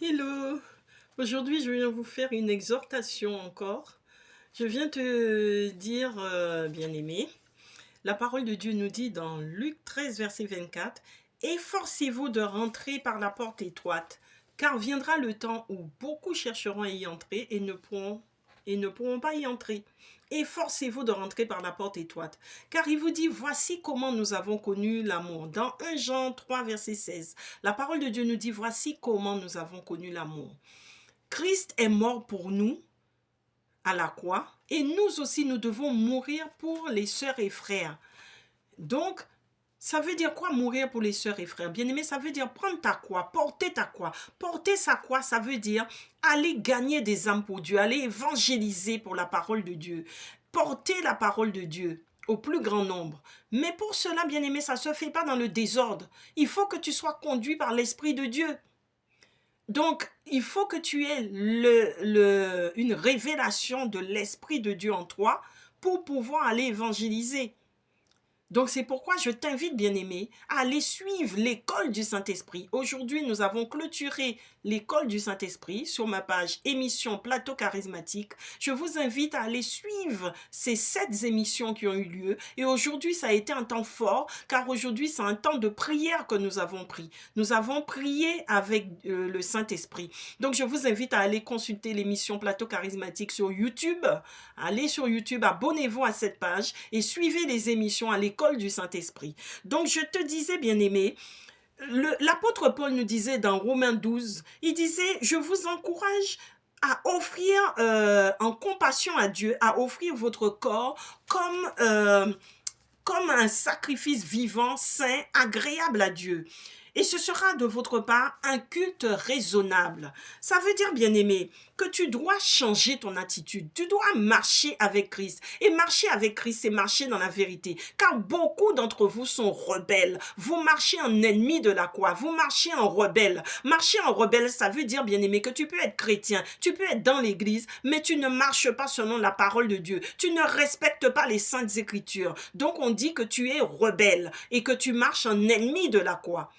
Hello! Aujourd'hui, je viens vous faire une exhortation encore. Je viens te dire, bien-aimé, la parole de Dieu nous dit dans Luc 13, verset 24, « Efforcez-vous de rentrer par la porte étroite, car viendra le temps où beaucoup chercheront à y entrer et ne pourront pas y entrer. Efforcez-vous de rentrer par la porte étroite. » Car il vous dit, voici comment nous avons connu l'amour. Dans 1 Jean 3, verset 16, la parole de Dieu nous dit, voici comment nous avons connu l'amour. Christ est mort pour nous à la croix et nous aussi, nous devons mourir pour les sœurs et frères. Donc, ça veut dire quoi mourir pour les sœurs et frères? Bien-aimé, ça veut dire prendre ta croix, porter ta croix. Porter sa croix, ça veut dire aller gagner des âmes pour Dieu, aller évangéliser pour la parole de Dieu, porter la parole de Dieu au plus grand nombre. Mais pour cela, bien-aimé, ça ne se fait pas dans le désordre. Il faut que tu sois conduit par l'Esprit de Dieu. Donc, il faut que tu aies une révélation de l'Esprit de Dieu en toi pour pouvoir aller évangéliser. Donc, c'est pourquoi je t'invite, bien-aimé, à aller suivre l'école du Saint-Esprit. Aujourd'hui, nous avons clôturé l'école du Saint-Esprit sur ma page émission Plateau Charismatique. Je vous invite à aller suivre ces 7 émissions qui ont eu lieu. Et aujourd'hui, ça a été un temps fort, car aujourd'hui, c'est un temps de prière que nous avons pris. Nous avons prié avec le Saint-Esprit. Donc, je vous invite à aller consulter l'émission Plateau Charismatique sur YouTube. Allez sur YouTube, abonnez-vous à cette page et suivez les émissions à l'école du Saint-Esprit. Donc, je te disais, bien-aimé, l'apôtre Paul nous disait dans Romains 12, il disait, je vous encourage à offrir en compassion à Dieu, à offrir votre corps comme un sacrifice vivant, saint, agréable à Dieu. Et ce sera de votre part un culte raisonnable. Ça veut dire, bien-aimé, que tu dois changer ton attitude. Tu dois marcher avec Christ. Et marcher avec Christ, c'est marcher dans la vérité. Car beaucoup d'entre vous sont rebelles. Vous marchez en ennemi de la croix. Vous marchez en rebelle. Marcher en rebelle, ça veut dire, bien-aimé, que tu peux être chrétien, tu peux être dans l'église, mais tu ne marches pas selon la parole de Dieu. Tu ne respectes pas les saintes écritures. Donc, on dit que tu es rebelle et que tu marches en ennemi de la croix.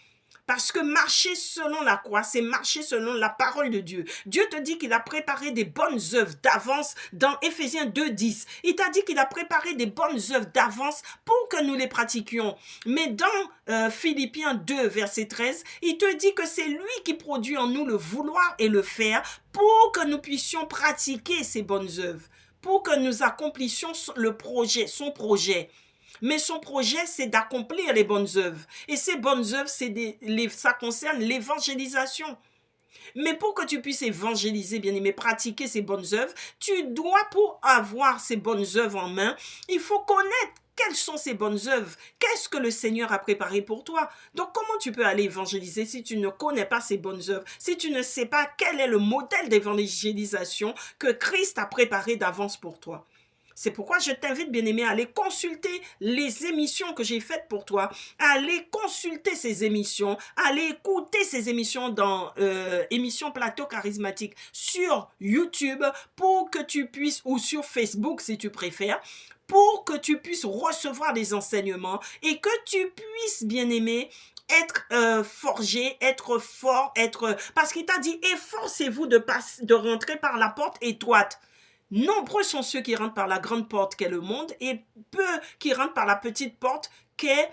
Parce que marcher selon la croix, c'est marcher selon la parole de Dieu. Dieu te dit qu'il a préparé des bonnes œuvres d'avance dans Éphésiens 2:10. Il t'a dit qu'il a préparé des bonnes œuvres d'avance pour que nous les pratiquions. Mais dans Philippiens 2, verset 13, il te dit que c'est lui qui produit en nous le vouloir et le faire pour que nous puissions pratiquer ces bonnes œuvres, pour que nous accomplissions le projet, son projet. Mais son projet, c'est d'accomplir les bonnes œuvres. Et ces bonnes œuvres, ça concerne l'évangélisation. Mais pour que tu puisses évangéliser, bien aimé, pratiquer ces bonnes œuvres, tu dois, pour avoir ces bonnes œuvres en main, il faut connaître quelles sont ces bonnes œuvres. Qu'est-ce que le Seigneur a préparé pour toi? Donc, comment tu peux aller évangéliser si tu ne connais pas ces bonnes œuvres, si tu ne sais pas quel est le modèle d'évangélisation que Christ a préparé d'avance pour toi? C'est pourquoi je t'invite, bien-aimé, à aller consulter les émissions que j'ai faites pour toi, à aller consulter ces émissions, à aller écouter ces émissions dans émissions Plateau Charismatique sur YouTube pour que tu puisses, ou sur Facebook si tu préfères, pour que tu puisses recevoir des enseignements et que tu puisses, bien-aimé, être forgé, être fort, parce qu'il t'a dit, efforcez-vous de rentrer par la porte étroite. Nombreux sont ceux qui rentrent par la grande porte qu'est le monde et peu qui rentrent par la petite porte qu'est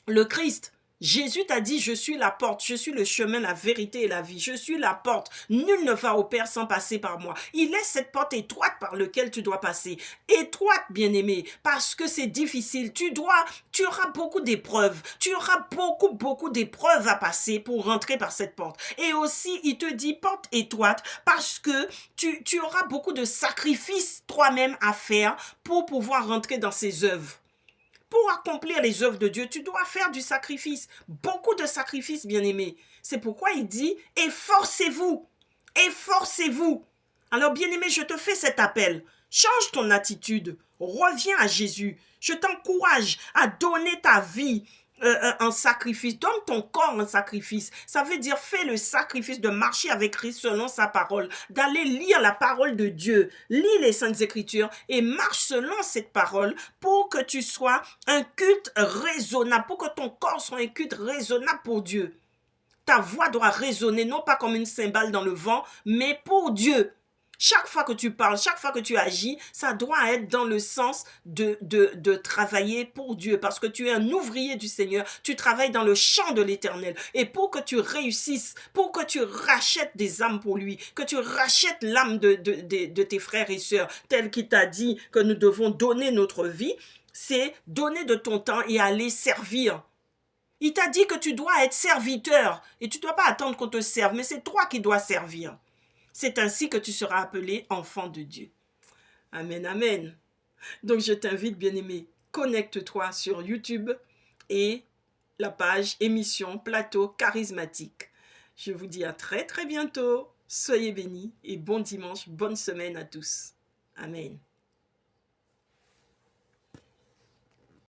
le Christ. Jésus t'a dit, je suis la porte, je suis le chemin, la vérité et la vie. Je suis la porte. Nul ne va au Père sans passer par moi. Il est cette porte étroite par laquelle tu dois passer. Étroite, bien-aimé, parce que c'est difficile. Tu auras beaucoup d'épreuves. Tu auras beaucoup d'épreuves à passer pour rentrer par cette porte. Et aussi, il te dit porte étroite parce que tu auras beaucoup de sacrifices toi-même à faire pour pouvoir rentrer dans ces œuvres. Pour accomplir les œuvres de Dieu, tu dois faire du sacrifice. Beaucoup de sacrifices, bien-aimés. C'est pourquoi il dit, efforcez-vous. Efforcez-vous. Alors, bien-aimé, je te fais cet appel. Change ton attitude. Reviens à Jésus. Je t'encourage à donner ta vie en sacrifice. Donne ton corps en sacrifice. Ça veut dire fais le sacrifice de marcher avec Christ selon sa parole, d'aller lire la parole de Dieu. Lis les Saintes Écritures et marche selon cette parole pour que tu sois un culte raisonnable, pour que ton corps soit un culte raisonnable pour Dieu. Ta voix doit résonner, non pas comme une cymbale dans le vent, mais pour Dieu. Chaque fois que tu parles, chaque fois que tu agis, ça doit être dans le sens de travailler pour Dieu, parce que tu es un ouvrier du Seigneur, tu travailles dans le champ de l'Éternel. Et pour que tu réussisses, pour que tu rachètes des âmes pour lui, que tu rachètes l'âme de tes frères et sœurs, tel qu'il t'a dit que nous devons donner notre vie, c'est donner de ton temps et aller servir. Il t'a dit que tu dois être serviteur et tu ne dois pas attendre qu'on te serve, mais c'est toi qui dois servir. C'est ainsi que tu seras appelé enfant de Dieu. Amen, amen. Donc je t'invite, bien-aimé, connecte-toi sur YouTube et la page émission Plateau Charismatique. Je vous dis à très très bientôt. Soyez bénis et bon dimanche, bonne semaine à tous. Amen.